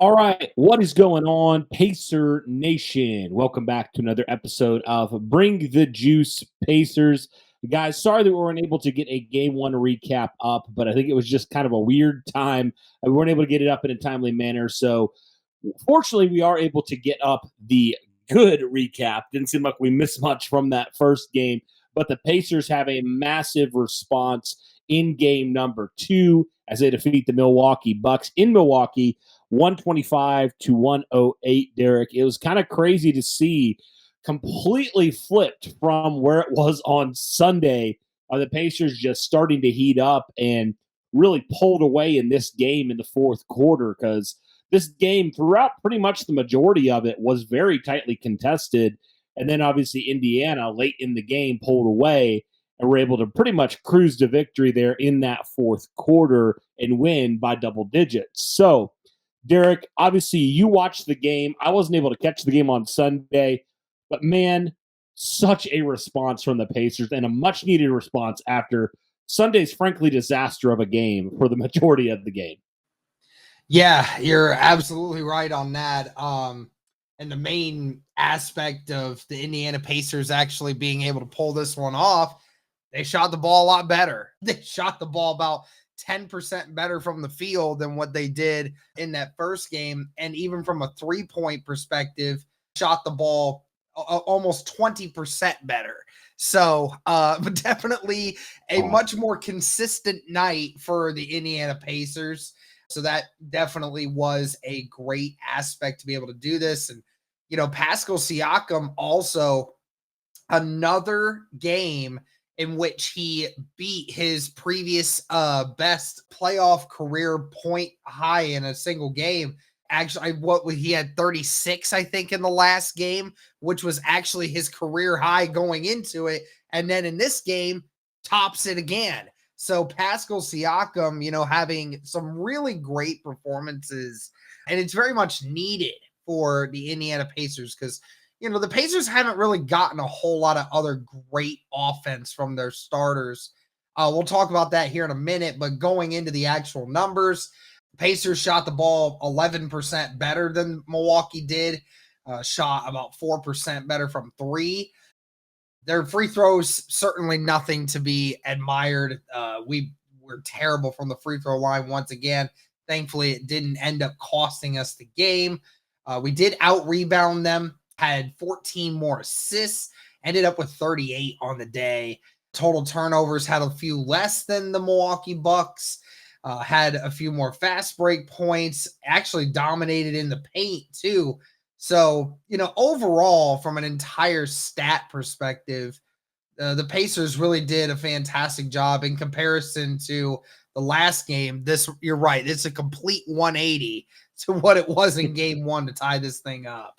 All right, what is going on, Pacer Nation? Welcome back to another episode of Bring the Juice Pacers. Guys, sorry that we weren't able to get a game one recap up, but I think it was just kind of a weird time. We weren't able to get it up in a timely manner. So, fortunately, we are able to get up the good recap. Didn't seem like we missed much from that first game, but the Pacers have a massive response in game number two as they defeat the Milwaukee Bucks in Milwaukee. 125 to 108, Derek. It was kind of crazy to see, completely flipped from where it was on Sunday. The Pacers just starting to heat up and really pulled away in this game in the fourth quarter, because this game, throughout pretty much the majority of it, was very tightly contested. And then obviously Indiana late in the game pulled away and were able to pretty much cruise to victory there in that fourth quarter and win by double digits. So, Derek, obviously you watched the game. I wasn't able to catch the game on Sunday, but man, such a response from the Pacers, and a much needed response after Sunday's frankly disaster of a game for the majority of the game. Yeah, you're absolutely right on that. And the main aspect of the Indiana Pacers actually being able to pull this one off, they shot the ball a lot better. They shot the ball about 10% better from the field than what they did in that first game. And even from a 3-point perspective, shot the ball almost 20% better. So but definitely a much more consistent night for the Indiana Pacers. So that definitely was a great aspect to be able to do this. And, you know, Pascal Siakam also, another game in which he beat his previous best playoff career point high in a single game. Actually, he had 36, I think, in the last game, which was actually his career high going into it. And then in this game, tops it again. So Pascal Siakam, you know, having some really great performances, and it's very much needed for the Indiana Pacers because, you know, the Pacers haven't really gotten a whole lot of other great offense from their starters. We'll talk about that here in a minute, but going into the actual numbers, Pacers shot the ball 11% better than Milwaukee did, shot about 4% better from three. Their free throws, certainly nothing to be admired. We were terrible from the free throw line once again. Thankfully, it didn't end up costing us the game. We did out-rebound them, had 14 more assists, ended up with 38 on the day. Total turnovers had a few less than the Milwaukee Bucks, had a few more fast break points, actually dominated in the paint too. So, you know, overall, from an entire stat perspective, the Pacers really did a fantastic job in comparison to the last game. You're right, it's a complete 180 to what it was in game one to tie this thing up.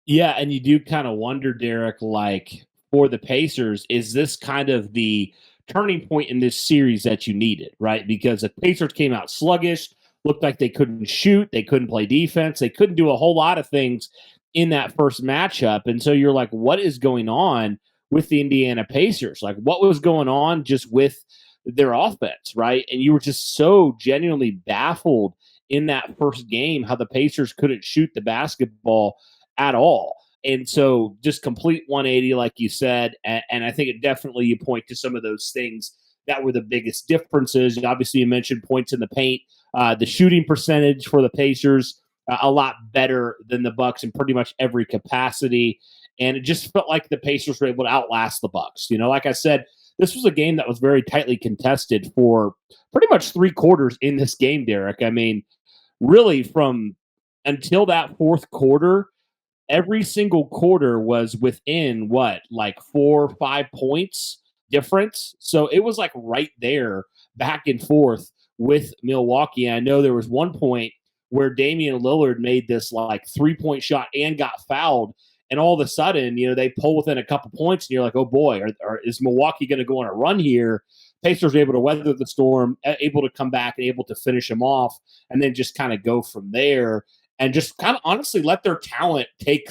Yeah, and you do kind of wonder, Derek, like, for the Pacers, is this kind of the turning point in this series that you needed, right? Because the Pacers came out sluggish, looked like they couldn't shoot, they couldn't play defense, they couldn't do a whole lot of things in that first matchup. And so you're like, what is going on with the Indiana Pacers? Like, what was going on just with their offense, right? And you were just so genuinely baffled in that first game how the Pacers couldn't shoot the basketball at all. And so just complete 180, like you said. And I think it definitely, you point to some of those things that were the biggest differences. Obviously, you mentioned points in the paint. The shooting percentage for the Pacers, a lot better than the Bucks in pretty much every capacity. And it just felt like the Pacers were able to outlast the Bucks. You know, like I said, this was a game that was very tightly contested for pretty much 3 quarters in this game, Derek. I mean, really from until that fourth quarter, every single quarter was within like 4 or 5 points difference. So it was like right there back and forth with Milwaukee. And I know there was one point where Damian Lillard made this like 3-point shot and got fouled. And all of a sudden, you know, they pull within a couple points and you're like, oh boy, is Milwaukee going to go on a run here? Pacers were able to weather the storm, able to come back and able to finish them off, and then just kind of go from there and just kind of honestly let their talent take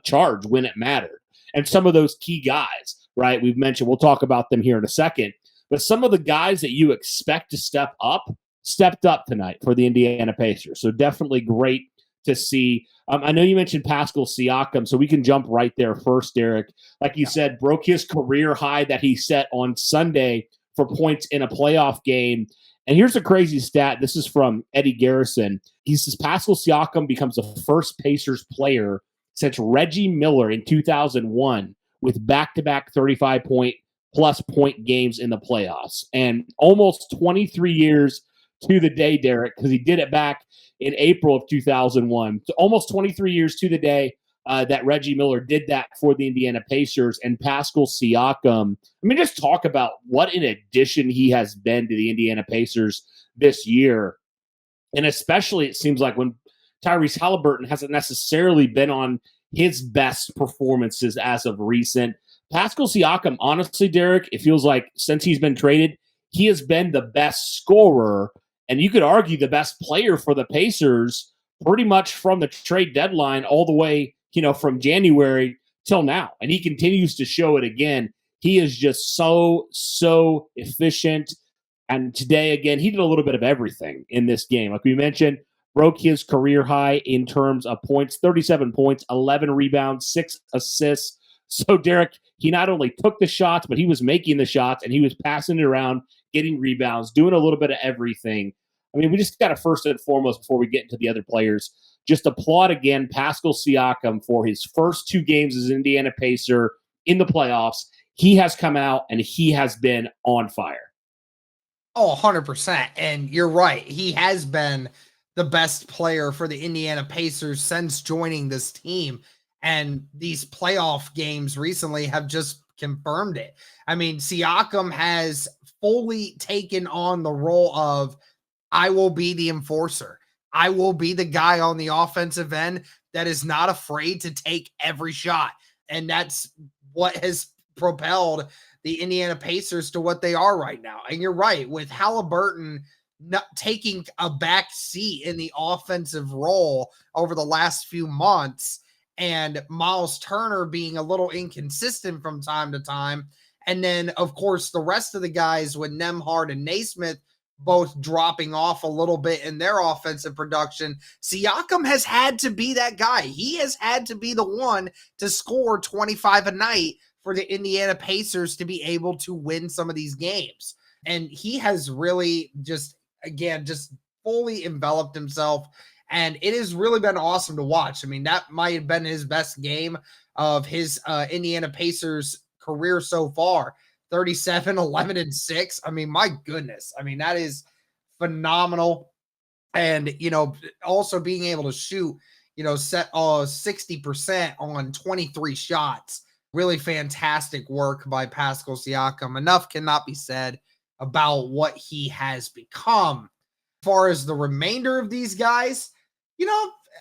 charge when it mattered. And some of those key guys, right, we've mentioned, we'll talk about them here in a second, but some of the guys that you expect to step up stepped up tonight for the Indiana Pacers. So definitely great to see. I know you mentioned Pascal Siakam, so we can jump right there first, Derek. Like you said, broke his career high that he set on Sunday for points in a playoff game. And here's a crazy stat. This is from Eddie Garrison. He says Pascal Siakam becomes the first Pacers player since Reggie Miller in 2001 with back-to-back 35-point-plus point games in the playoffs. And almost 23 years to the day, Derek, because he did it back in April of 2001. So almost 23 years to the day that Reggie Miller did that for the Indiana Pacers. And Pascal Siakam, I mean, just talk about what an addition he has been to the Indiana Pacers this year. And especially it seems like when Tyrese Halliburton hasn't necessarily been on his best performances as of recent. Pascal Siakam, honestly, Derek, it feels like since he's been traded, he has been the best scorer, and you could argue the best player for the Pacers pretty much from the trade deadline all the way, from January till now. And he continues to show it again. He is just so efficient. And today, again, he did a little bit of everything in this game. Like we mentioned, broke his career high in terms of points, 37 points, 11 rebounds, 6 assists. So, Derek, he not only took the shots, but he was making the shots, and he was passing it around, getting rebounds, doing a little bit of everything. I mean, we just got to first and foremost, before we get into the other players, just applaud again Pascal Siakam for his first 2 games as Indiana Pacer in the playoffs. He has come out, and he has been on fire. Oh, 100%. And you're right. He has been the best player for the Indiana Pacers since joining this team. And these playoff games recently have just confirmed it. I mean, Siakam has fully taken on the role of, I will be the enforcer. I will be the guy on the offensive end that is not afraid to take every shot. And that's what has propelled the Indiana Pacers to what they are right now. And you're right, with Halliburton not taking a back seat in the offensive role over the last few months, and Miles Turner being a little inconsistent from time to time. And then, of course, the rest of the guys with Nembhard and Naismith both dropping off a little bit in their offensive production. Siakam has had to be that guy. He has had to be the one to score 25 a night for the Indiana Pacers to be able to win some of these games. And he has really just fully enveloped himself. And it has really been awesome to watch. I mean, that might have been his best game of his Indiana Pacers career so far. 37, 11, and 6. I mean, my goodness. I mean, that is phenomenal. And, also being able to shoot, set 60% on 23 shots. Really fantastic work by Pascal Siakam. Enough cannot be said about what he has become. As far as the remainder of these guys,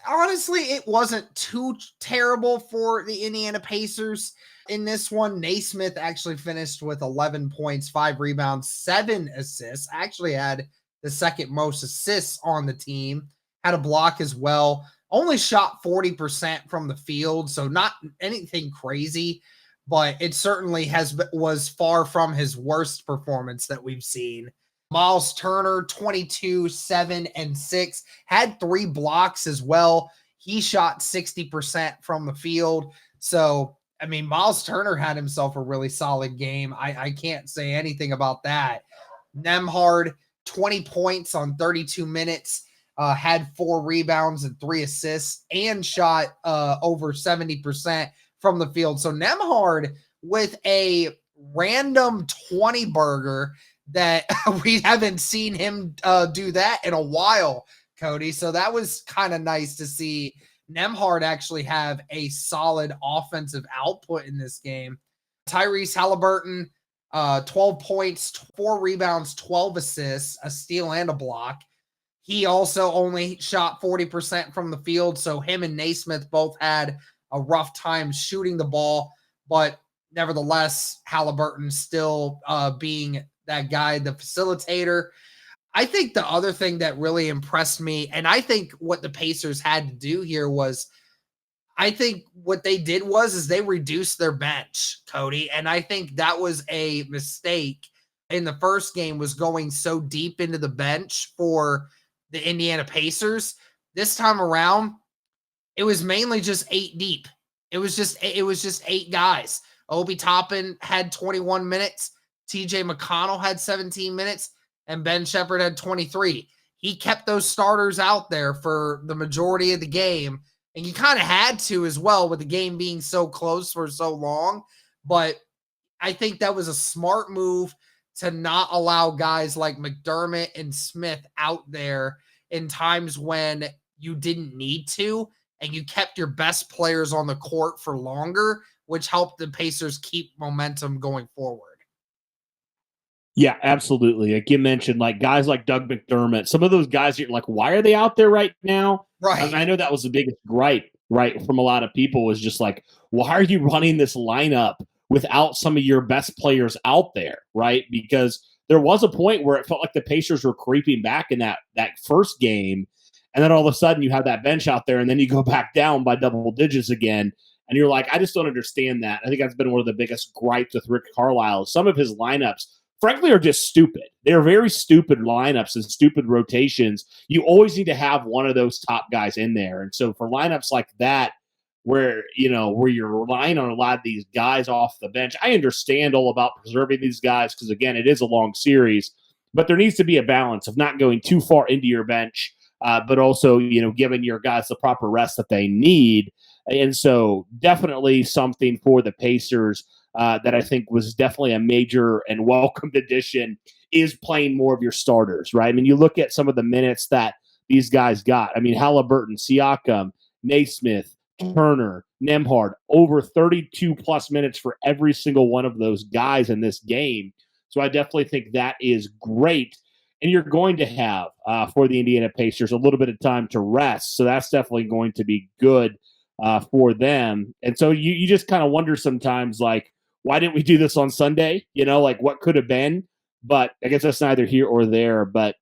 honestly, it wasn't too terrible for the Indiana Pacers in this one. Naismith actually finished with 11 points, 5 rebounds, 7 assists. Actually had the second most assists on the team. Had a block as well. Only shot 40% from the field, so not anything crazy, but it certainly was far from his worst performance that we've seen. Miles Turner, 22, 7, and 6, had 3 blocks as well. He shot 60% from the field. So, I mean, Miles Turner had himself a really solid game. I can't say anything about that. Nembhard, 20 points on 32 minutes, had 4 rebounds and 3 assists, and shot over 70% from the field. So Nembhard with a random 20 burger that we haven't seen him do that in a while, Cody. So that was kind of nice to see Nembhard actually have a solid offensive output in this game. Tyrese Halliburton, 12 points, 4 rebounds, 12 assists, a steal, and a block. He also only shot 40% from the field, so him and Naismith both had a rough time shooting the ball, but nevertheless, Halliburton still being that guy, the facilitator. I think the other thing that really impressed me, and I think what the Pacers had to do here was, I think what they did is they reduced their bench, Cody, and I think that was a mistake in the first game was going so deep into the bench for the Indiana Pacers. This time around, it was mainly just 8 deep. It was just 8 guys. Obi Toppin had 21 minutes, TJ McConnell had 17 minutes, and Ben Shepherd had 23. He kept those starters out there for the majority of the game, and you kind of had to as well with the game being so close for so long. But I think that was a smart move to not allow guys like McDermott and Smith out there in times when you didn't need to, and you kept your best players on the court for longer, which helped the Pacers keep momentum going forward. Yeah, absolutely. Like you mentioned, like guys like Doug McDermott, some of those guys, you're like, why are they out there right now? Right. I know that was the biggest gripe, right, from a lot of people was just like, why are you running this lineup without some of your best players out there, right? Because there was a point where it felt like the Pacers were creeping back in that first game, and then all of a sudden you have that bench out there, and then you go back down by double digits again. And you're like, I just don't understand that. I think that's been one of the biggest gripes with Rick Carlisle. Some of his lineups, frankly, are just stupid. They're very stupid lineups and stupid rotations. You always need to have one of those top guys in there. And so for lineups like that, where you're relying on a lot of these guys off the bench, I understand all about preserving these guys because again, it is a long series, but there needs to be a balance of not going too far into your bench, but also giving your guys the proper rest that they need. And so definitely something for the Pacers that I think was definitely a major and welcomed addition is playing more of your starters, right? I mean, you look at some of the minutes that these guys got. I mean, Halliburton, Siakam, Naismith, Turner, Nembhard, over 32 plus minutes for every single one of those guys in this game. So I definitely think that is great. And you're going to have, for the Indiana Pacers, a little bit of time to rest. So that's definitely going to be good for them. And so you just kind of wonder sometimes, like, why didn't we do this on Sunday? Like what could have been. But I guess that's neither here or there. But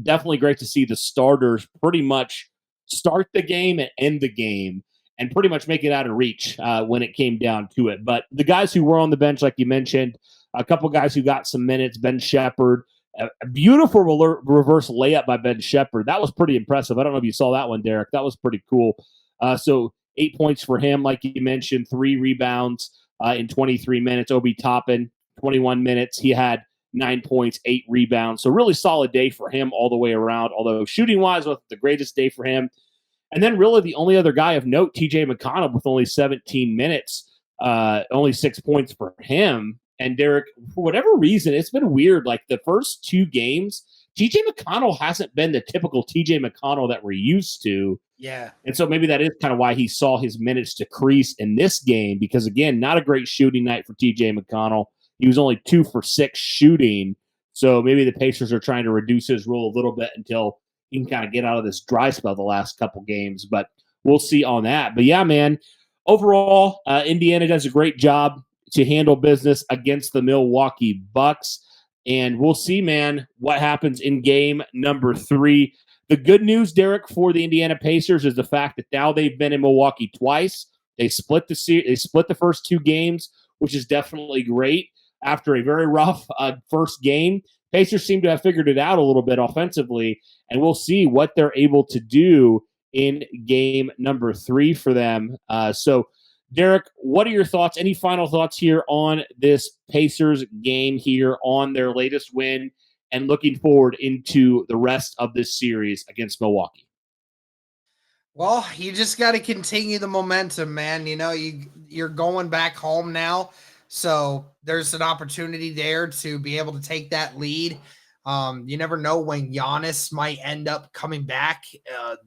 definitely great to see the starters pretty much start the game and end the game and pretty much make it out of reach when it came down to it. But the guys who were on the bench, like you mentioned, a couple guys who got some minutes, Ben Shepherd, a beautiful reverse layup by Ben Shepherd. That was pretty impressive. I don't know if you saw that one, Derek. That was pretty cool. So 8 points for him, like you mentioned, 3 rebounds in 23 minutes. Obi Toppin, 21 minutes. He had 9 points, 8 rebounds. So really solid day for him all the way around, although shooting-wise was the greatest day for him. And then really the only other guy of note, TJ McConnell, with only 17 minutes, only 6 points for him. And Derek, for whatever reason, it's been weird. Like the first 2 games, TJ McConnell hasn't been the typical TJ McConnell that we're used to. Yeah. And so maybe that is kind of why he saw his minutes decrease in this game, because again, not a great shooting night for TJ McConnell. He was only 2 for 6 shooting. So maybe the Pacers are trying to reduce his role a little bit until he can kind of get out of this dry spell the last couple games. But we'll see on that. But yeah, man, overall, Indiana does a great job to handle business against the Milwaukee Bucks. And we'll see, man, what happens in game number 3. The good news, Derek, for the Indiana Pacers is the fact that now they've been in Milwaukee twice. They split the first 2 games, which is definitely great. After a very rough first game, Pacers seem to have figured it out a little bit offensively, and we'll see what they're able to do in game number 3 for them. So, Derek, what are your thoughts? Any final thoughts here on this Pacers game here on their latest win and looking forward into the rest of this series against Milwaukee? Well, you just got to continue the momentum, man. You're going back home now. So there's an opportunity there to be able to take that lead. You never know when Giannis might end up coming back.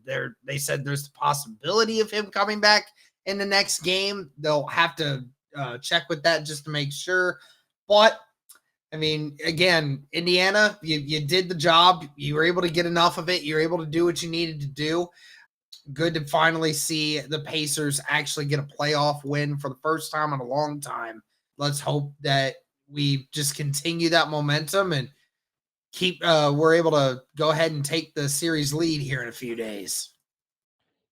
They said there's the possibility of him coming back in the next game. They'll have to check with that just to make sure. But I mean, again, Indiana, you did the job. You were able to get enough of it. You were able to do what you needed to do. Good to finally see the Pacers actually get a playoff win for the first time in a long time. Let's hope that we just continue that momentum and we're able to go ahead and take the series lead here in a few days.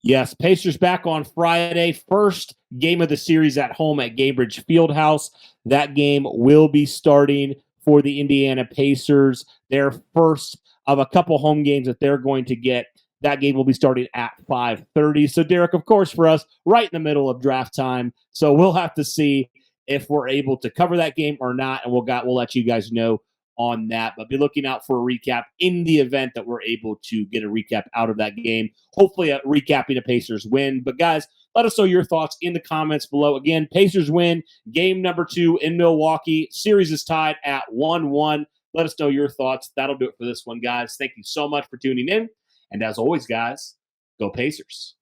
Yes, Pacers back on Friday. First game of the series at home at Gainbridge Fieldhouse. That game will be starting for the Indiana Pacers, their first of a couple home games that they're going to get. That game will be starting at 5:30. So, Derek, of course, for us, right in the middle of draft time. So we'll have to see if we're able to cover that game or not, and we'll let you guys know on that. But be looking out for a recap in the event that we're able to get a recap out of that game. Hopefully, recapping a Pacers win. But guys, let us know your thoughts in the comments below. Again, Pacers win game number 2 in Milwaukee. Series is tied at 1-1. Let us know your thoughts. That'll do it for this one, guys. Thank you so much for tuning in. And as always, guys, go Pacers.